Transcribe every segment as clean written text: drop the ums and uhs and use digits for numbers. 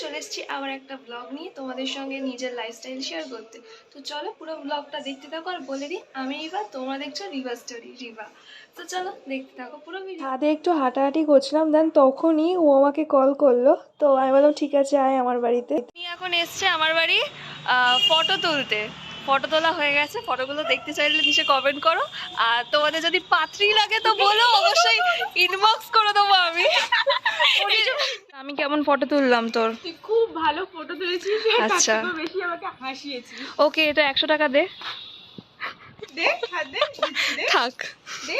চলে এসেছি আবার একটা ব্লগ নিয়ে তোমাদের সঙ্গে নিজের লাইফস্টাইল শেয়ার করতে। তো চলো পুরো ব্লগটা দেখতে থাকো। আর বলে দিই, আমি রিভা, তোমরা দেখছো রিভা স্টোরি রিভা। তো চলো দেখতে থাকো পুরো ভিডিও। ছাদে একটু হাঁটাহাঁটি করছিলাম, দেন তখনই ও আমাকে কল করলো। তো আমি বললাম ঠিক আছে আয় আমার বাড়িতে। উনি এখন এসছে আমার বাড়ি ফটো তুলতে। ফটো তোলা হয়ে গেছে, ফটোগুলো দেখতে চাইলে নিচে কমেন্ট করো। আর তোমাদের যদি পাত্রী লাগে তো বলো, অবশ্যই ইনবক্স করে দেবো আমি। আমি কেমন ফটো তুললাম তোর? তুই খুব ভালো ফটো তুলেছিস। আচ্ছা, বেশি আমাকে হাসিয়েছিস। ওকে, এটা 100 টাকা দে। দে হাত দে, দে থাক। দে।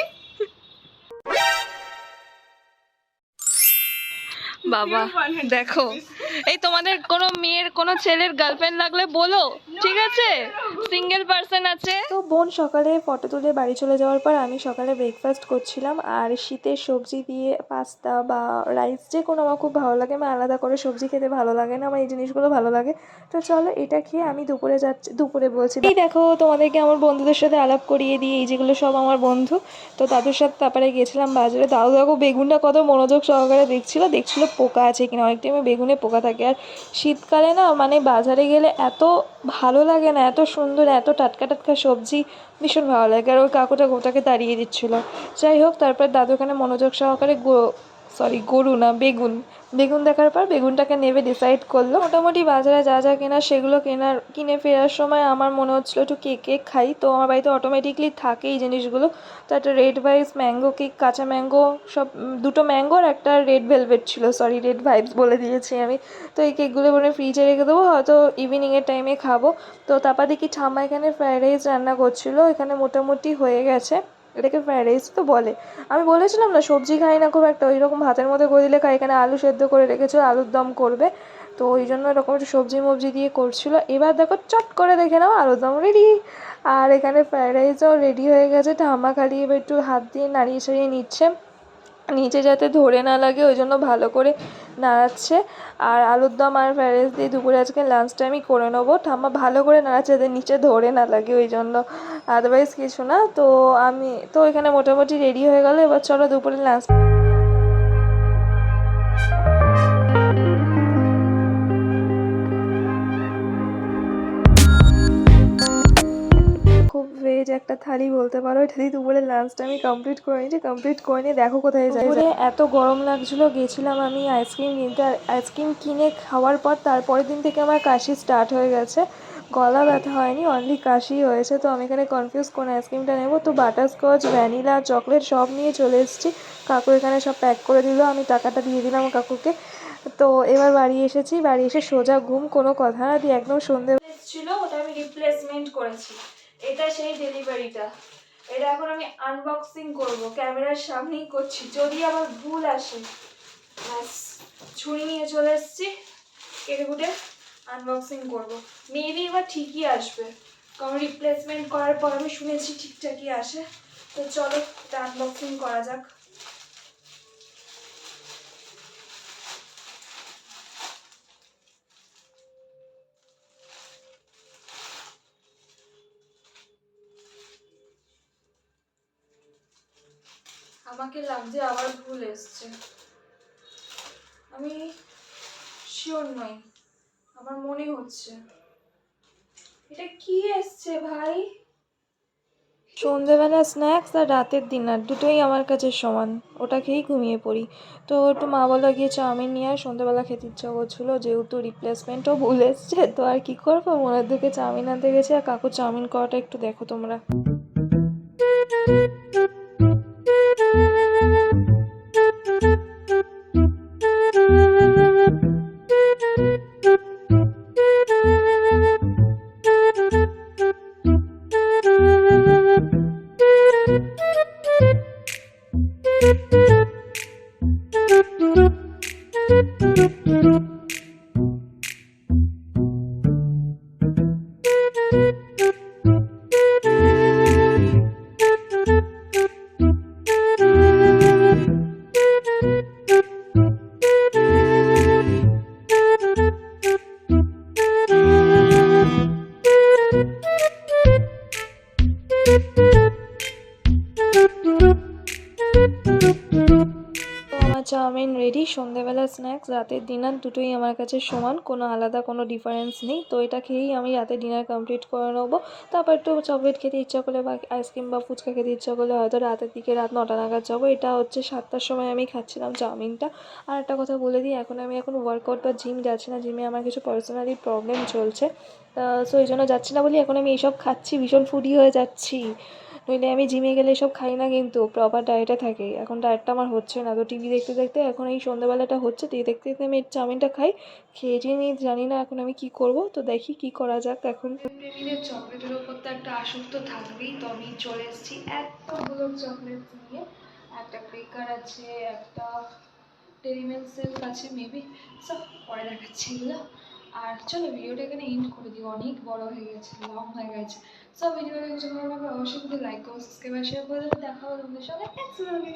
বাবা দেখো, এই তোমাদের কোনো মেয়ের কোনো ছেলের গার্লফ্রেন্ড লাগলে বলো, ঠিক আছে? সিঙ্গেল পার্সন আছে। তো বোন সকালে ফটো তুলে বাড়ি চলে যাওয়ার পর আমি সকালে ব্রেকফাস্ট করছিলাম। আর শীতের সবজি দিয়ে পাস্তা বা রাইস যে কোনো আমার খুব ভালো লাগে। আমার আলাদা করে সবজি খেতে ভালো লাগে না, আমার এই জিনিসগুলো ভালো লাগে। তো চলো এটা খেয়ে আমি দুপুরে যাচ্ছি। দুপুরে বলছি, এই দেখো তোমাদেরকে আমার বন্ধুদের সাথে আলাপ করিয়ে দিই। এই যেগুলো সব আমার বন্ধু। তো দাদুর সাথে তারপরে গেছিলাম বাজারে। দাদু দেখো বেগুনটা কত মনোযোগ সহকারে দেখছিল পোকা আছে কিনা। অনেক টাইমে বেগুনে পোকা থাকে। আর শীতকালে না মানে বাজারে গেলে এত ভালো লাগে না, এত সুন্দর, এত টাটকা টাটকা সবজি, ভীষণ ভালো লাগে। আর ওই কাকুটা গোটাকে তাড়িয়ে দিচ্ছিলো। যাই হোক, তারপর দাদু ওখানে মনোযোগ সহকারে গরু না বেগুন বেগুন দেখার পর বেগুনটাকে নেবে ডিসাইড করলো। মোটামুটি বাজারে যা যা কেনার সেগুলো কিনে ফেরার সময় আমার মনে হচ্ছিলো একটু কেক খাই। তো আমার বাড়িতে অটোমেটিকলি থাকে এই জিনিসগুলো। তো একটা রেড ভাইবস ম্যাঙ্গো কেক, কাঁচা ম্যাঙ্গো, সব দুটো ম্যাঙ্গো আর একটা রেড ভেলভেট ছিল, সরি রেড ভাইবস বলে দিয়েছি আমি। তো এই কেকগুলো মনে ফ্রিজে রেখে দেবো, হয়তো ইভিনিংয়ের টাইমে খাবো। তো তারপর দেখি ঠাম্মা এখানে ফ্রাইড রাইস রান্না করছিলো। এখানে মোটামুটি হয়ে গেছে। এটাকে ফ্রাইড রাইস তো বলে। আমি বলেছিলাম না সবজি খাই না খুব একটা, ওই রকম ভাতের মধ্যে করে দিলে খাই। এখানে আলু সেদ্ধ করে রেখেছিল, আলুর দম করবে। তো ওই জন্য এরকম একটু সবজি মবজি দিয়ে করছিল। এবার দেখো চট করে দেখে নাও আলুর দম রেডি। আর এখানে ফ্রাইড রাইসও রেডি হয়ে গেছে। ঠাম্মা খালি এবার একটু হাত দিয়ে নাড়িয়ে ছাড়িয়ে নিচ্ছে, নিচে যাতে ধরে না লাগে ওই জন্য ভালো করে নাড়াচ্ছে। আর আলুর দম আর ফ্রাইড রাইস দিয়ে দুপুরে আজকে লাঞ্চটা আমি করে নেবো। ঠাম্মা ভালো করে নাড়াচ্ছে যাতে নিচে ধরে না লাগে ওই জন্য, আদারওয়াইজ কিছু না। তো আমি তো এখানে মোটামুটি রেডি হয়ে গেলো। এবার চলো দুপুরে লাঞ্চ। খুব ভেজ একটা থালি বলতে পারো। এটা দিয়ে দুপুরে লাঞ্চটা আমি কমপ্লিট করে নিয়েছি। কমপ্লিট করে নিয়ে দেখো কোথায় যাই। দুপুরে এত গরম লাগছিলো, গেছিলাম আমি আইসক্রিম কিনতে। আর আইসক্রিম কিনে খাওয়ার পর তারপরের দিন থেকে আমার কাশি স্টার্ট হয়ে গেছে। গলা ব্যথা হয়নি, অনলি কাশি হয়েছে। তো আমি এখানে কনফিউজ কোন আইসক্রিমটা নেবো। তো বাটারস্কচ, ভ্যানিলা, চকলেট সব নিয়ে চলে এসেছি। কাকু এখানে সব প্যাক করে দিল, আমি টাকাটা দিয়ে দিলাম কাকুকে। তো এবার বাড়ি এসেছি, বাড়ি এসে সোজা ঘুম, কোনো কথা না দিয়ে একদম সন্ধে ছিল, ওটা আমি রিপ্লেসমেন্ট করেছি। এটা সেই ডেলিভারিটা। এটা এখন আমি আনবক্সিং করব, ক্যামেরার সামনেই করছি, যদি আবার ভুল আসে। ব্যাস ছুরি নিয়ে চলে এসেছি, কেটে কুটে আনবক্সিং করব। মেবি এবার ঠিকই আসবে, কারণ রিপ্লেসমেন্ট করার পর আমি শুনেছি ঠিকঠাকই আসে। তো চলো এটা আনবক্সিং করা যাক। আমাকে লাগছে আবার ভুল এসছে, আমি শিওর নই, আমার মনে হচ্ছে। এটা কি এসছে ভাই? সন্ধেবেলা স্ন্যাক্স আর রাতের ডিনার দুটোই আমার কাছে সমান, ওটা খেয়েই ঘুমিয়ে পড়ি। তো একটু মা বলা গিয়ে চাউমিন নিয়ে আর সন্ধেবেলা খেতে ইচ্ছা করছিলো, যেহেতু রিপ্লেসমেন্টও ভুল এসছে। তো আর কি করবো, মনের দিকে চাউমিন আনতে গেছে। আর কাকু চাউমিন করাটা একটু দেখো তোমরা। চাউমিন রেডি, সন্ধ্যেবেলা স্ন্যাক্স, রাতের ডিনার দুটোই আমার কাছে সমান, কোনো আলাদা কোনো ডিফারেন্স নেই। তো এটা খেয়েই আমি রাতের ডিনার কমপ্লিট করে নেবো। তারপর একটু চকলেট খেতে ইচ্ছা করলে বা আইসক্রিম বা ফুচকা খেতে ইচ্ছা করলে হয়তো রাতের দিকে রাত 9টা নাগাদ যাবো। এটা হচ্ছে 7টার সময় আমি খাচ্ছিলাম চাউমিনটা। আর একটা কথা বলে দিই, আমি এখন ওয়ার্কআউট বা জিম যাচ্ছি না, জিমে আমার কিছু পার্সোনালি প্রবলেম চলছে। সো এই জন্য যাচ্ছি না বলি এখন আমি এইসব খাচ্ছি, ভীষণ ফুডি হয়ে যাচ্ছি। নইলে আমি জিমে গেলে এসব খাই না, কিন্তু প্রপার ডায়েটে থাকি। এখন ডায়েটটা আমার হচ্ছে না, তো টিভি দেখতে দেখতে এখন এই সন্ধ্যাবেলাটা হচ্ছে, টিভি দেখতে দেখতে আমি চাউমিনটা খাই। খেয়ে নিয়ে জানি না এখন আমি কি করব, তো দেখি কি করা যাক। এখন প্রেমীদের চকলেটের ওপর তো একটা আসক্ত থাকবেই, তো আমি চলে এসেছি এতগুলো চকলেট নিয়ে। একটা বেকার আছে, একটা ডেরি মিল্ক সিল্ক আছে মেবি, সব পরে দেখাচ্ছি এগুলো। আর চলো ভিডিওটা এখানে এন্ড করে দিই, অনেক বড় হয়ে গেছে, লং হয়ে গেছে। সব ভিডিওটা যদি ভালো লাগে অবশ্যই কিন্তু লাইক করো, সাবস্ক্রাইব আর শেয়ার করে দেবো। দেখা হবে তোমাদের সঙ্গে নেক্সট ভিডিওতে।